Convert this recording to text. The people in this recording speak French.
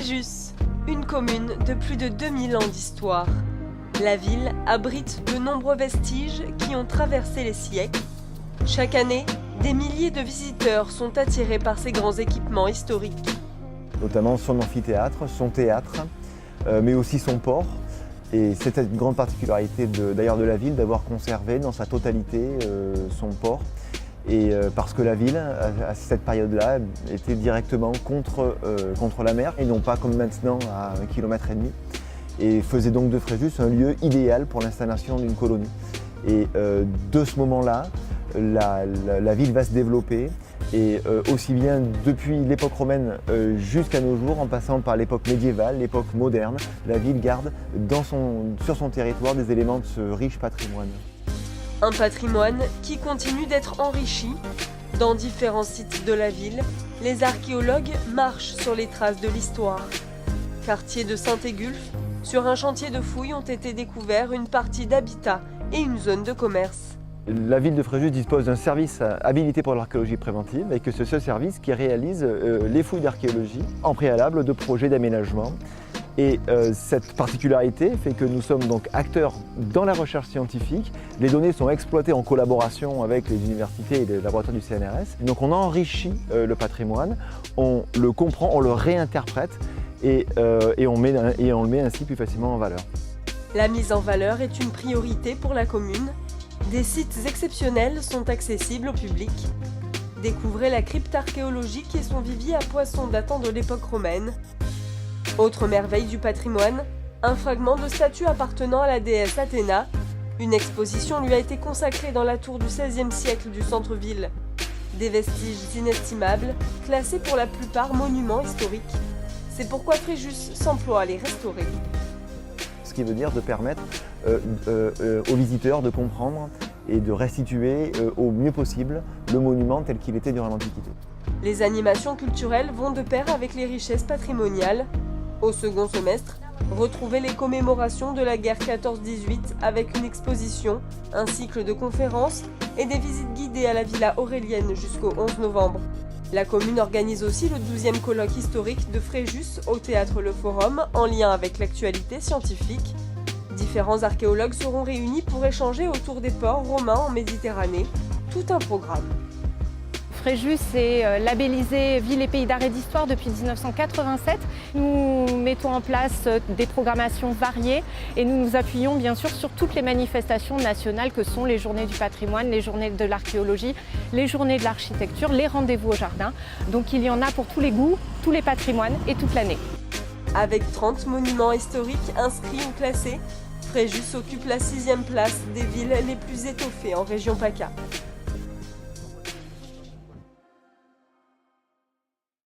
Fréjus, une commune de plus de 2000 ans d'histoire. La ville abrite de nombreux vestiges qui ont traversé les siècles. Chaque année, des milliers de visiteurs sont attirés par ces grands équipements historiques. Notamment son amphithéâtre, son théâtre, mais aussi son port. Et c'est une grande particularité d'ailleurs de la ville d'avoir conservé dans sa totalité son port. Et parce que la ville, à cette période-là, était directement contre la mer et non pas comme maintenant à 1,5 km. Et faisait donc de Fréjus un lieu idéal pour l'installation d'une colonie. Et de ce moment-là, la ville va se développer. Et aussi bien depuis l'époque romaine jusqu'à nos jours, en passant par l'époque médiévale, l'époque moderne, la ville garde sur son territoire des éléments de ce riche patrimoine. Un patrimoine qui continue d'être enrichi. Dans différents sites de la ville, les archéologues marchent sur les traces de l'histoire. Quartier de Saint-Égulphe, sur un chantier de fouilles ont été découverts une partie d'habitat et une zone de commerce. La ville de Fréjus dispose d'un service habilité pour l'archéologie préventive et que c'est ce service qui réalise les fouilles d'archéologie en préalable de projets d'aménagement. Et cette particularité fait que nous sommes donc acteurs dans la recherche scientifique. Les données sont exploitées en collaboration avec les universités et les laboratoires du CNRS. Donc on enrichit le patrimoine, on le comprend, on le réinterprète et on le met ainsi plus facilement en valeur. La mise en valeur est une priorité pour la commune. Des sites exceptionnels sont accessibles au public. Découvrez la crypte archéologique et son vivier à poissons datant de l'époque romaine. Autre merveille du patrimoine, un fragment de statue appartenant à la déesse Athéna. Une exposition lui a été consacrée dans la tour du XVIe siècle du centre-ville. Des vestiges inestimables, classés pour la plupart monuments historiques. C'est pourquoi Fréjus s'emploie à les restaurer. Ce qui veut dire de permettre aux visiteurs de comprendre et de restituer au mieux possible le monument tel qu'il était durant l'Antiquité. Les animations culturelles vont de pair avec les richesses patrimoniales. Au second semestre, retrouvez les commémorations de la guerre 14-18 avec une exposition, un cycle de conférences et des visites guidées à la Villa Aurélienne jusqu'au 11 novembre. La commune organise aussi le 12e colloque historique de Fréjus au Théâtre Le Forum en lien avec l'actualité scientifique. Différents archéologues seront réunis pour échanger autour des ports romains en Méditerranée. Tout un programme. Fréjus est labellisé Ville et Pays d'Art et d'Histoire depuis 1987. Nous mettons en place des programmations variées et nous nous appuyons bien sûr sur toutes les manifestations nationales que sont les journées du patrimoine, les journées de l'archéologie, les journées de l'architecture, les rendez-vous au jardin. Donc il y en a pour tous les goûts, tous les patrimoines et toute l'année. Avec 30 monuments historiques inscrits ou classés, Fréjus occupe la 6e place des villes les plus étoffées en région PACA.